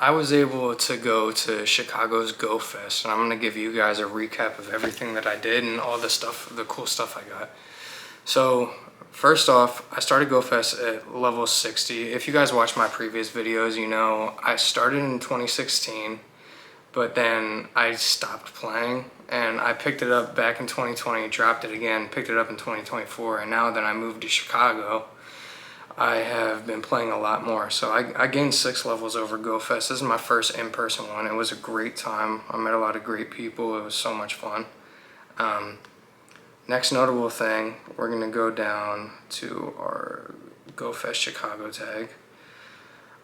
I was able to go to Chicago's Go Fest, and I'm gonna give you guys a recap of everything that I did and all the stuff, the cool stuff I got. So first off, I started Go Fest at level 60. If you guys watch my previous videos, you know I started in 2016, but then I stopped playing, and I picked it up back in 2020, dropped it again, picked it up in 2024, and now that I moved to Chicago, I have been playing a lot more. So I gained 6 levels over Go Fest. This is my first in-person one. It was a great time. I met a lot of great people. It was so much fun. Next notable thing, we're gonna go down to our Go Fest Chicago tag.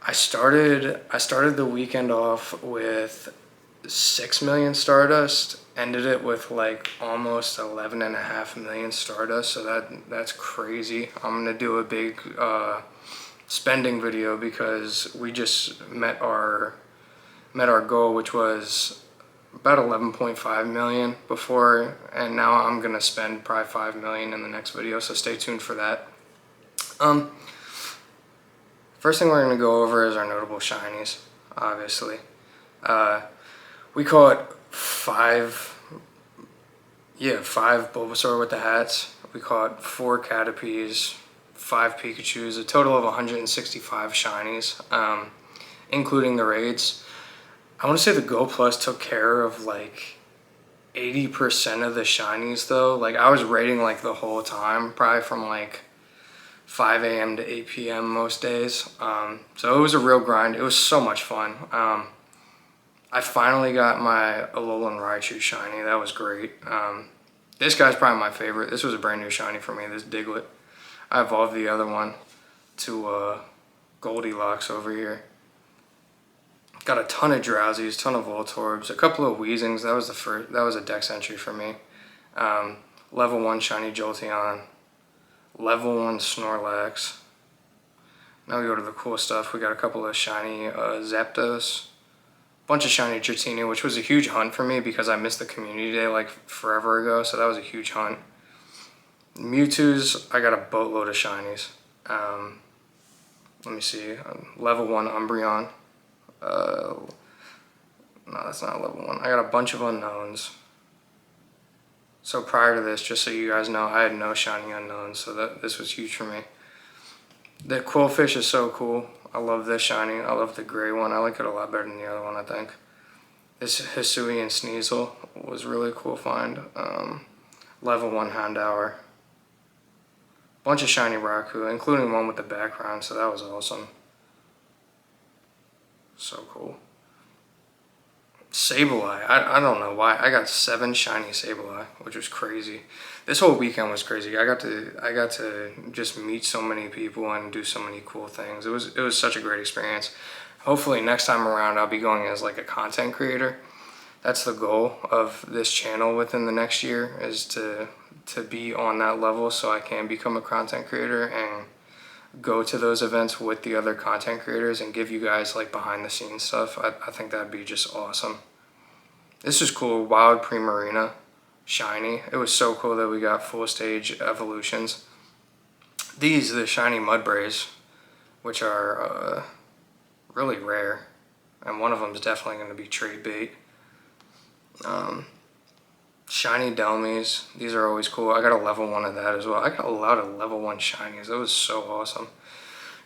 I started the weekend off with 6 million Stardust, ended it with like almost 11.5 million Stardust, so that's crazy. I'm gonna do a big spending video because we just met our goal, which was about 11.5 million before, and now I'm gonna spend probably 5 million in the next video, so stay tuned for that. First thing we're gonna go over is our notable shinies, obviously. We caught 5 Bulbasaur with the hats. We caught 4 Caterpies, 5 Pikachus, a total of 165 shinies, including the raids. I want to say the Go Plus took care of like 80% of the shinies though. Like I was raiding like the whole time, probably from like 5 a.m. to 8 p.m. most days. So it was a real grind. It was so much fun. I finally got my Alolan Raichu shiny. That was great. This guy's probably my favorite. This was a brand new shiny for me, this Diglett. I evolved the other one to Goldilocks over here. Got a ton of Drowsies, ton of Voltorbs, a couple of Weezings. That was a dex entry for me. Level 1 shiny Jolteon. Level 1 Snorlax. Now we go to the cool stuff. We got a couple of shiny Zapdos. Bunch of shiny Dratini, which was a huge hunt for me because I missed the community day like forever ago, so that was a huge hunt. Mewtwo's, I got a boatload of shinies. Let me see, level 1 Umbreon. No, that's not level 1. I got a bunch of unknowns. So prior to this, just so you guys know, I had no shiny unknowns, so this was huge for me. The Quillfish is so cool. I love this shiny. I love the gray one. I like it a lot better than the other one, I think. This Hisui and Sneasel was really cool find. Level 1 Houndour. Bunch of shiny Raku, including one with the background, so that was awesome. So cool. Sableye. I don't know why. I got 7 shiny Sableye, which was crazy. This whole weekend was crazy. I got to just meet so many people and do so many cool things. It was such a great experience. Hopefully next time around I'll be going as like a content creator. That's the goal of this channel within the next year, is to be on that level so I can become a content creator and go to those events with the other content creators and give you guys like behind the scenes stuff. I think that'd be just awesome. This is cool. Wild Primarina shiny. It was so cool that we got full stage evolutions. These are the shiny Mudbrays, which are really rare, and one of them is definitely going to be trade bait. Shiny Delmies, these are always cool. I got a level 1 of that as well. I got a lot of level 1 shinies. That was so awesome.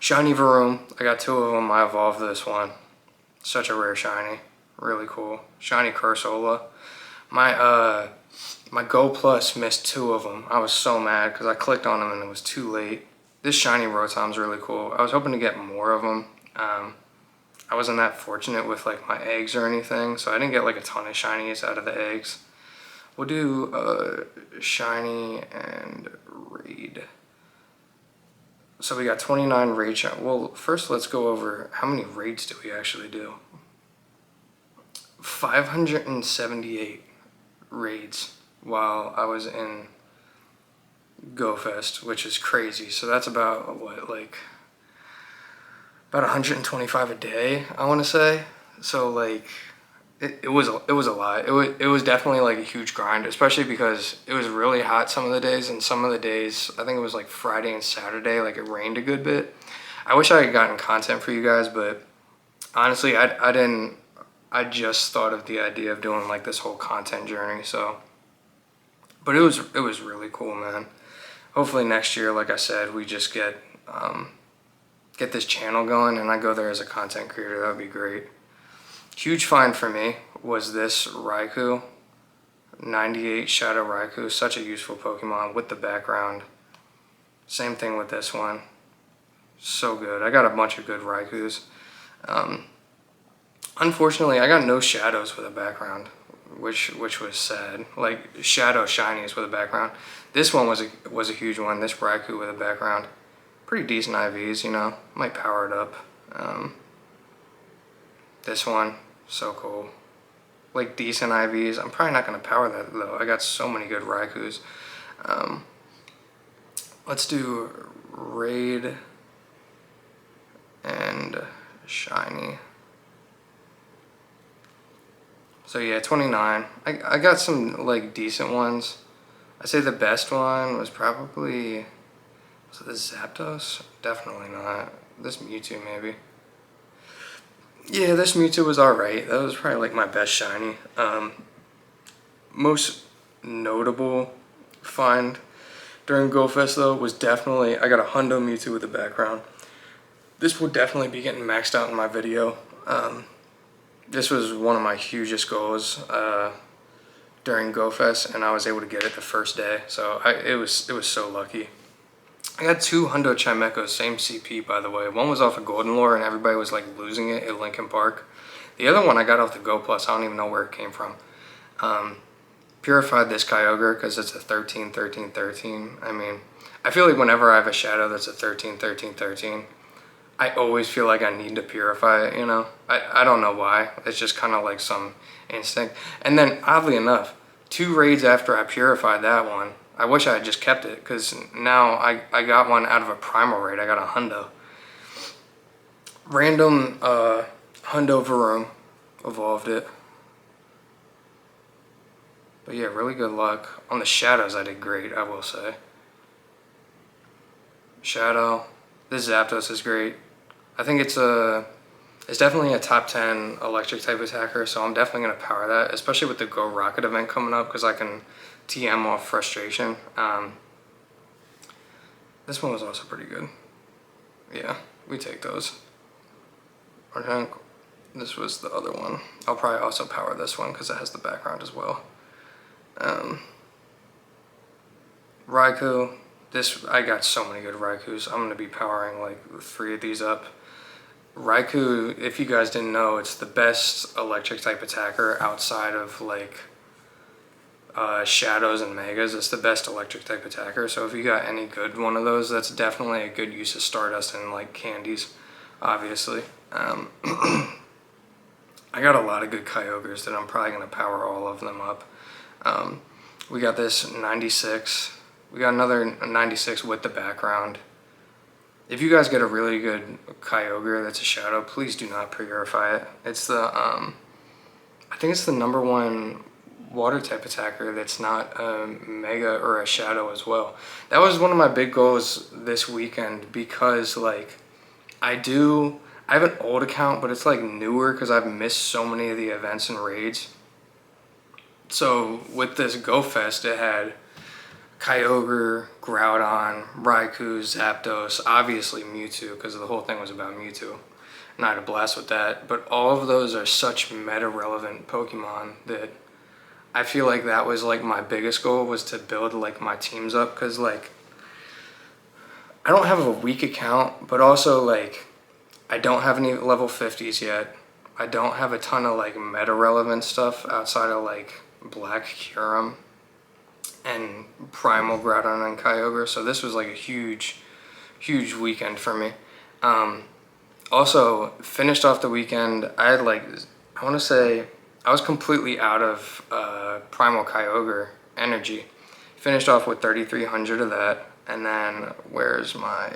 Shiny Varoom, I got 2 of them. I evolved this one. Such a rare shiny. Really cool. Shiny Cursola. My Go Plus missed 2 of them. I was so mad because I clicked on them and it was too late. This shiny Rotom's really cool. I was hoping to get more of them. I wasn't that fortunate with like my eggs or anything, so I didn't get like a ton of shinies out of the eggs. We'll do shiny and raid. So we got 29 raid shiny. Well, first let's go over how many raids do we actually do. 578 raids while I was in Go Fest, which is crazy. So that's about what, like about 125 a day, I want to say. So like it was a lot. It was definitely like a huge grind, especially because it was really hot some of the days, and some of the days, I think it was like Friday and Saturday, like it rained a good bit. I wish I had gotten content for you guys, but honestly, I just thought of the idea of doing like this whole content journey. So, but it was really cool, man. Hopefully next year, like I said, we just get this channel going and I go there as a content creator. That would be great. Huge find for me was this Raikou, 98 Shadow Raikou. Such a useful Pokemon with the background. Same thing with this one. So good. I got a bunch of good Raikous. Unfortunately, I got no shadows with a background, which was sad. Like shadow shinies with a background. This one was a huge one. This Raikou with a background. Pretty decent IVs, you know. Might power it up. This one, so cool. Like decent IVs. I'm probably not gonna power that though. I got so many good Raikous. Let's do raid and shiny. So yeah, 29. I got some like decent ones. I'd say the best one was probably, was it the Zapdos? Definitely not. This Mewtwo maybe. Yeah, this Mewtwo was alright. That was probably like my best shiny. Most notable find during Go Fest though was definitely, I got a Hundo Mewtwo with a background. This will definitely be getting maxed out in my video. This was one of my hugest goals during Go Fest, and I was able to get it the first day. So it was so lucky. I got 2 Hundo Chimechos, same CP by the way. One was off of Golden Lore and everybody was like losing it at Lincoln Park. The other one I got off the Go Plus, I don't even know where it came from. Purified this Kyogre because it's a 13, 13, 13. I mean, I feel like whenever I have a shadow that's a 13, 13, 13, I always feel like I need to purify it, you know? I don't know why. It's just kind of like some instinct. And then, oddly enough, 2 raids after I purified that one, I wish I had just kept it, because now I got one out of a primal raid. I got a Hundo. Random Hundo Varoom. Evolved it. But yeah, really good luck. On the shadows, I did great, I will say. Shadow. This Zapdos is great. I think it's definitely a top 10 electric type attacker, so I'm definitely going to power that, especially with the Go Rocket event coming up, because I can TM off Frustration. This one was also pretty good. Yeah, we take those. I think this was the other one. I'll probably also power this one because it has the background as well. Raikou. I got so many good Raikous. I'm going to be powering like 3 of these up. Raikou, if you guys didn't know, it's the best electric type attacker outside of like Shadows and Megas. It's the best electric type attacker. So if you got any good one of those, that's definitely a good use of Stardust and like candies, obviously. I got a lot of good Kyogres that I'm probably going to power all of them up. We got this 96. We got another 96 with the background. If you guys get a really good Kyogre that's a shadow, please do not purify it. It's the, I think it's the #1 water type attacker that's not a mega or a shadow as well. That was one of my big goals this weekend because like I have an old account, but it's like newer because I've missed so many of the events and raids. So with this Go Fest, it had Kyogre, Groudon, Raikou, Zapdos, obviously Mewtwo, because the whole thing was about Mewtwo. And I had a blast with that. But all of those are such meta-relevant Pokemon that I feel like that was like my biggest goal, was to build like my teams up. Because like, I don't have a weak account, but also like, I don't have any level 50s yet. I don't have a ton of like meta-relevant stuff outside of like Black Kyurem and Primal Groudon and Kyogre, so this was like a huge weekend for me. Also, finished off the weekend, I had like, I want to say, I was completely out of Primal Kyogre energy. Finished off with 3,300 of that, and then where's my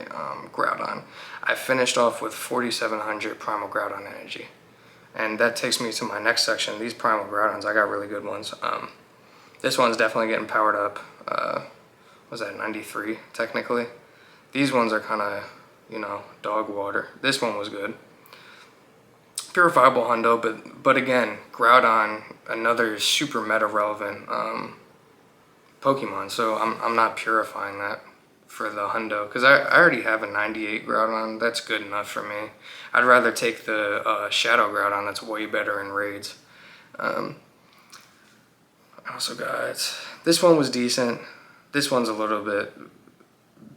Groudon? I finished off with 4,700 Primal Groudon energy. And that takes me to my next section. These Primal Groudons, I got really good ones. This one's definitely getting powered up. Was that 93 technically? These ones are kind of, you know, dog water. This one was good. purifiable hundo, but again, Groudon, another super meta relevant Pokemon, so I'm not purifying that for the hundo, because I already have a 98 Groudon. That's good enough for me. I'd rather take the Shadow Groudon. That's way better in raids. I also got, this one was decent. This one's a little bit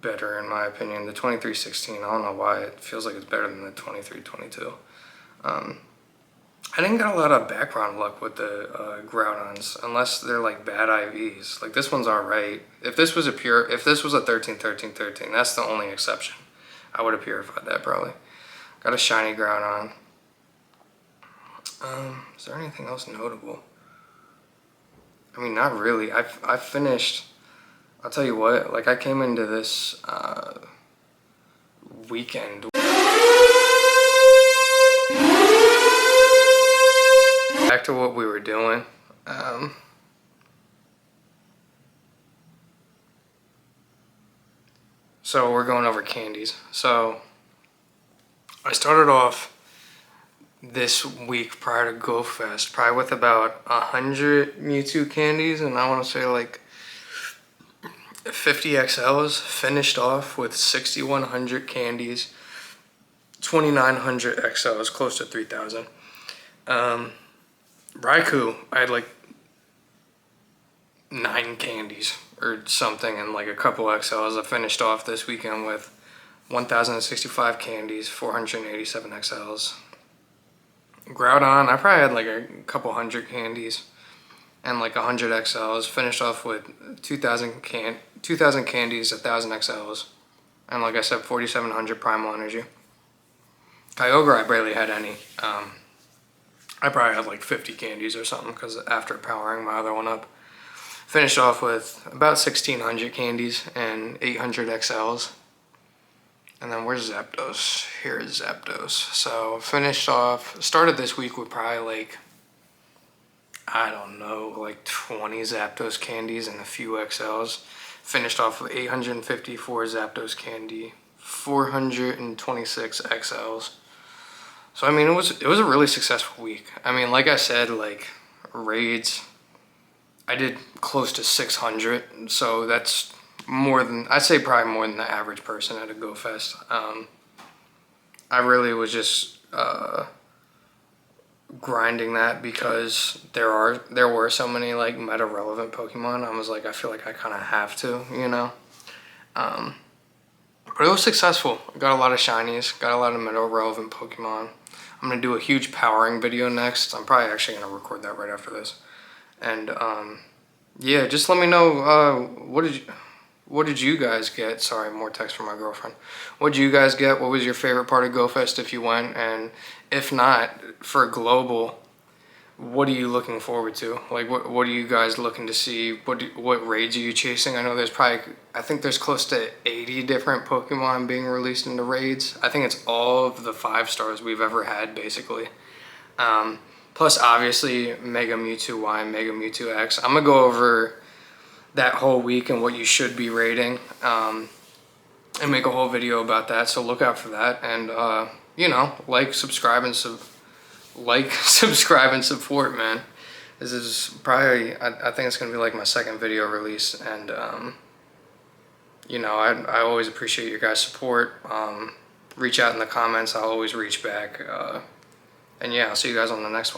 better in my opinion. The 2316, I don't know why it feels like it's better than the 2322. I didn't get a lot of background luck with the Groudons, unless they're like bad IVs. Like this one's alright. If this was a 13-13-13, that's the only exception. I would have purified that probably. Got a shiny Groudon. Is there anything else notable? I mean, not really. I finished, I'll tell you what, like I came into this weekend. Back to what we were doing. So we're going over candies. So I started off this week prior to Go Fest, probably with about 100 Mewtwo candies, and I want to say like 50 XLs. Finished off with 6,100 candies, 2,900 XLs, close to 3,000. Raikou, I had like 9 candies or something and like a couple XLs. I finished off this weekend with 1,065 candies, 487 XLs. Groudon, I probably had like a couple hundred candies and like 100 XLs. Finished off with 2,000 candies, 1,000 XLs, and like I said, 4,700 primal energy. Kyogre, I barely had any. I probably had like 50 candies or something because after powering my other one up. Finished off with about 1,600 candies and 800 XLs. And then where's Zapdos? Here is Zapdos. So finished off, started this week with probably like, I don't know, like 20 Zapdos candies and a few XLs. Finished off with 854 Zapdos candy, 426 XLs. So I mean, it was a really successful week. I mean, like I said, like raids, I did close to 600, so that's more than, I'd say probably more than the average person at a Go Fest. I really was just grinding that because there were so many like meta relevant Pokemon. I was like, I feel like I kind of have to, you know. But it was successful. I got a lot of shinies, got a lot of meta relevant Pokemon. I'm gonna do a huge powering video next. I'm probably actually gonna record that right after this. And yeah, just let me know what did you guys get? Sorry, more text from my girlfriend. What did you guys get? What was your favorite part of Go Fest if you went? And if not, for global, what are you looking forward to? Like, what are you guys looking to see? What raids are you chasing? I know there's probably, I think there's close to 80 different Pokemon being released into raids. I think it's all of the 5 stars we've ever had, basically. Plus, obviously, Mega Mewtwo Y, Mega Mewtwo X. I'm going to go over that whole week and what you should be raiding, and make a whole video about that, so look out for that. And, you know, subscribe, and support, man. This is probably, I think it's going to be like my second video release, and, you know, I always appreciate your guys' support. Reach out in the comments, I'll always reach back. And yeah, I'll see you guys on the next one.